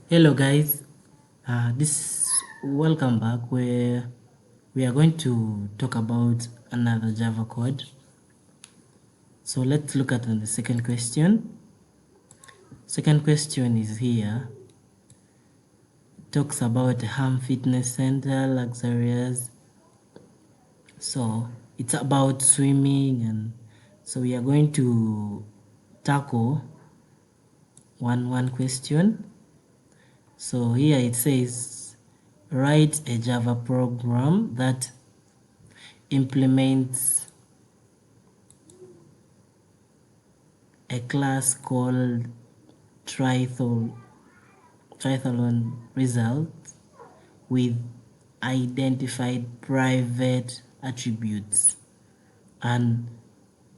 Hello guys, this welcome back where we are going to talk about another Java code. So let's look at the second question. Second question is here. It talks about Ham Fitness Center, luxurious. So it's about swimming, and so we are going to tackle one question. So here it says write a Java program that implements a class called TriathlonResults with identified private attributes and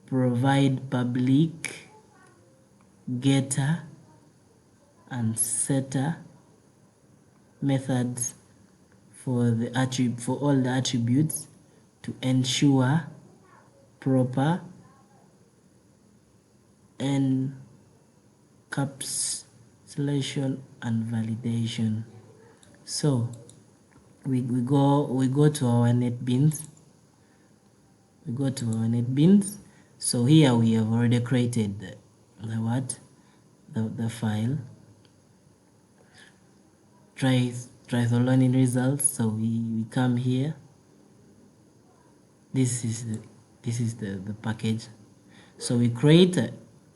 provide public getter and setter methods for all the attributes to ensure proper encapsulation and validation. So we go to our NetBeans. We go to our NetBeans. So here we have already created the file TriathlonResults. So we come here. This is the package. So we create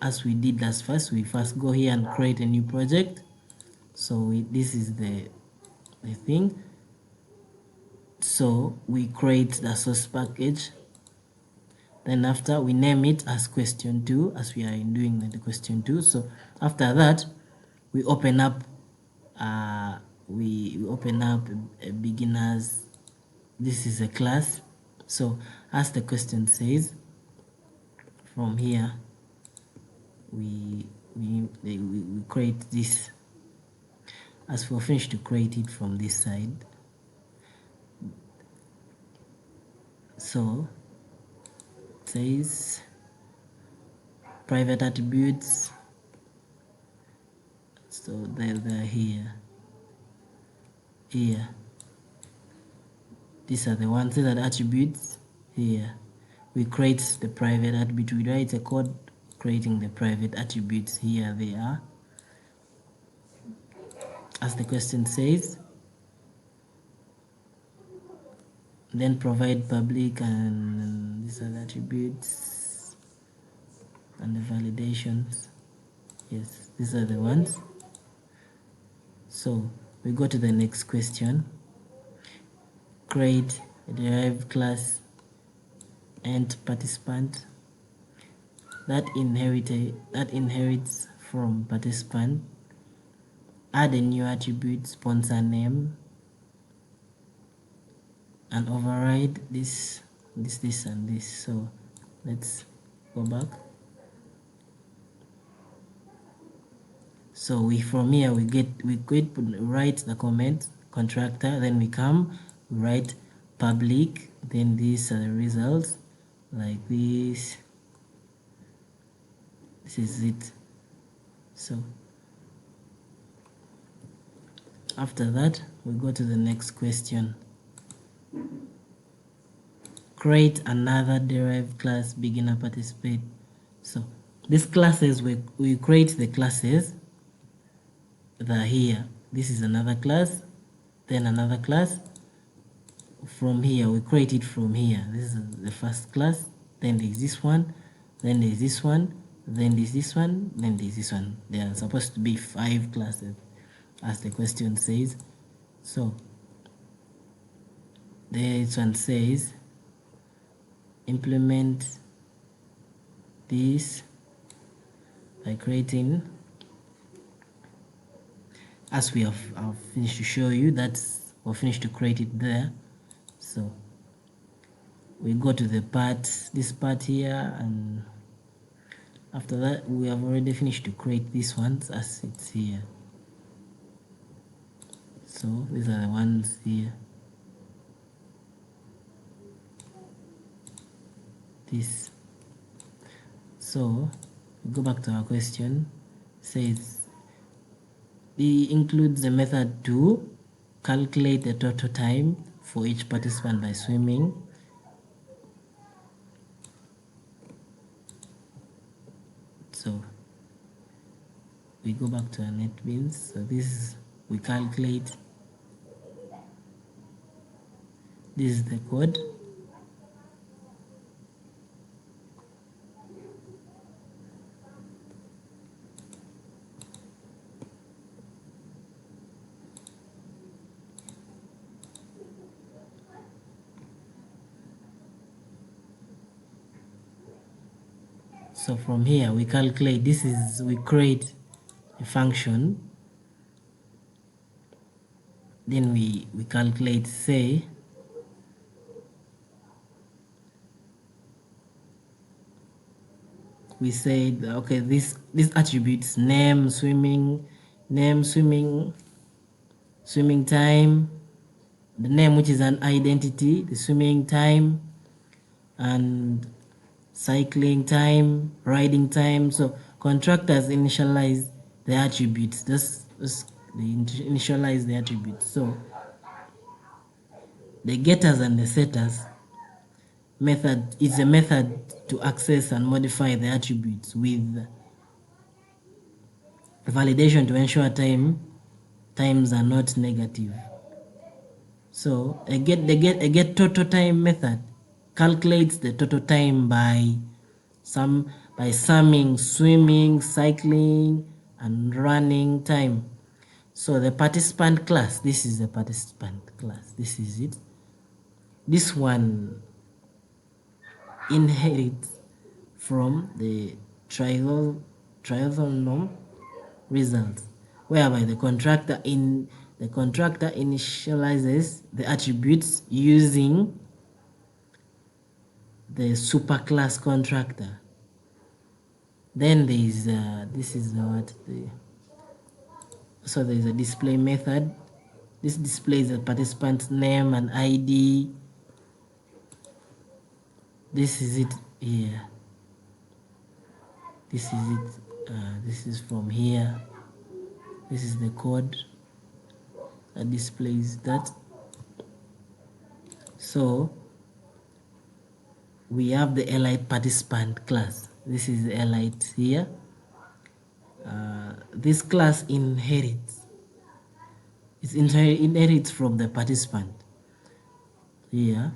as we did last first. We first go here and create a new project. So this is the thing. So we create the source package. Then after we name it as question 2, as we are doing the question 2. So after that we open up a beginners. This is a class. So as the question says, from here we create this. As we're finished to create it from this side, so it says private attributes. So they're here. These are the ones that are attributes. Here we create the private attribute. We write a code creating the private attributes. Here they are, as the question says. Then provide public, and these are the attributes and the validations. Yes, these are the ones. So we go to the next question. Create a derived class and participant that inherits from participant. Add a new attribute, sponsor name, and override this and this. So let's go back. So from here we write the comment contractor, then we write public, then these are the results like this. This is it. So after that we go to the next question. Create another derived class beginner participate. So these classes, we create the classes that are here. This is another class, then another class. From here we create it from here. This is the first class, then there's this one, then there's this one, then there's this one, then there's this one. There are supposed to be 5 classes as the question says. So this one says implement this by creating, as we have finished to show you, that's we're finished to create it there. So we go to the this part here, and after that we have already finished to create these ones as it's here. So these are the ones here. This. So we go back to our question. It says it includes the method to calculate the total time for each participant by swimming. So we go back to our NetBeans. So this we calculate. This is the code. So from here we calculate. We create a function. Then we calculate, say we said, okay, these attributes: name, swimming time, the name, which is an identity, the swimming time, and cycling time, riding time. So contractors initialize the attributes. They initialize the attributes. So the getters and the setters method is a method to access and modify the attributes with validation to ensure times are not negative. So a get total time method calculates the total time by summing swimming, cycling, and running time. So the participant class, this is the participant class. This is it. This one inherits from the triathlon results, whereby the contractor initializes the attributes using the superclass contractor. Then there is so there is a display method. This displays the participant's name and ID. This is it here. This is it. This is from here. This is the code that displays that. So we have the elite participant class. This is the elite here. This class inherits from the participant here.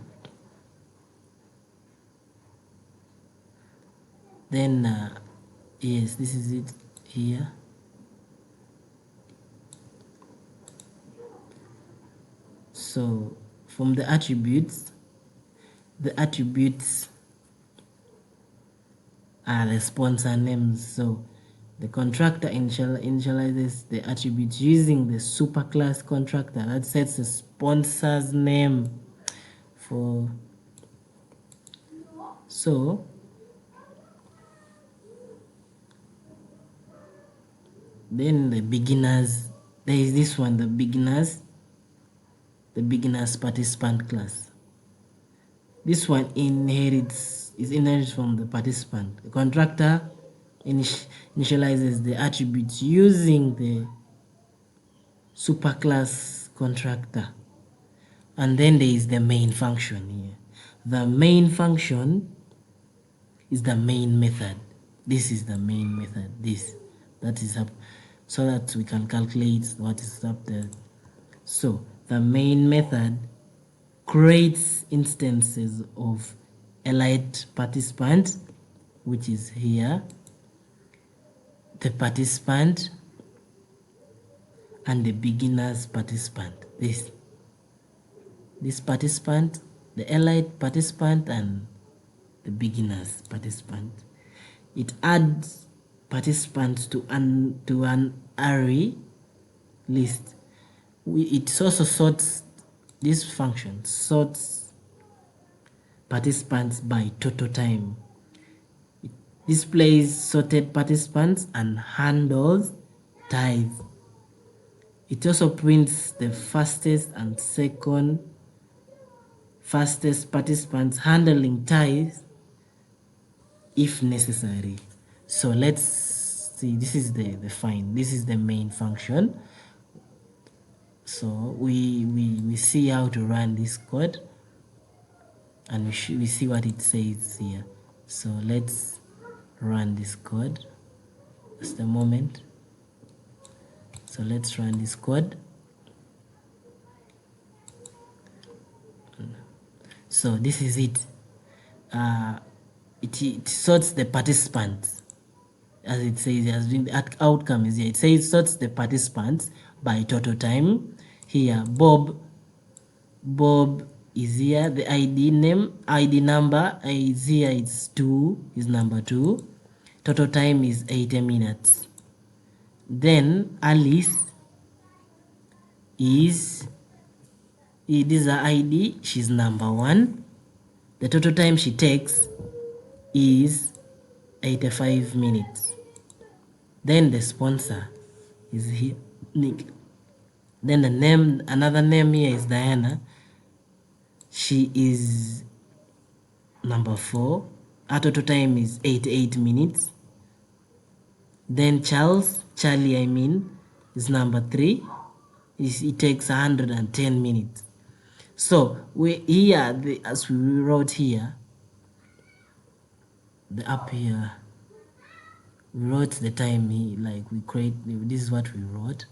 Then yes, this is it here. So from the attributes are the sponsor names. So the contractor initializes the attributes using the superclass contractor that sets the sponsor's name for. So then the beginners, there is this one, the beginners participant class. This one inherits from the participant. The contractor initializes the attributes using the superclass contractor. And then there is the main function here. The main function is the main method. This is the main method. That is up, so that we can calculate what is up there. So the main method creates instances of elite participant, which is here, the participant, and the beginner's participant. This participant, the elite participant, and the beginner's participant. It adds participants to an array list. It also sorts, this function sorts participants by total time. It displays sorted participants and handles ties. It also prints the fastest and second fastest participants, handling ties if necessary. So let's see, this is the find, this is the main function. So we see how to run this code, and we see what it says here. So let's run this code. Just a moment. So let's run this code. So this is it. It sorts the participants, as it says. The outcome is here. It says sorts the participants by total time. Here, Bob is here. The ID number is here. It's 2. Is number 2. Total time is 80 minutes. Then Alice is, this is her ID. She's number 1. The total time she takes is 85 minutes. Then the sponsor is here, Nick. Then the name, another name here is Diana. She is number 4. Her total time is 88 minutes. Then Charlie, is number 3. It takes 110 minutes. So as we wrote here, the up here, we wrote the time here, like this is what we wrote,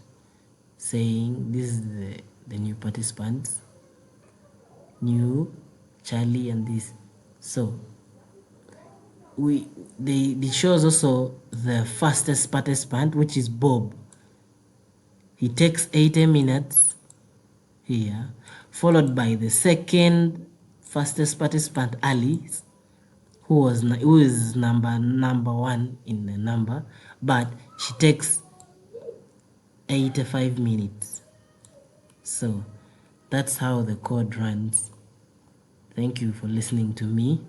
saying this is the new participants, new Charlie and this. So it shows also the fastest participant, which is Bob. He takes 80 minutes here, followed by the second fastest participant, Alice, who is number 1 in the number, but she takes 85 minutes. So that's how the code runs. Thank you for listening to me.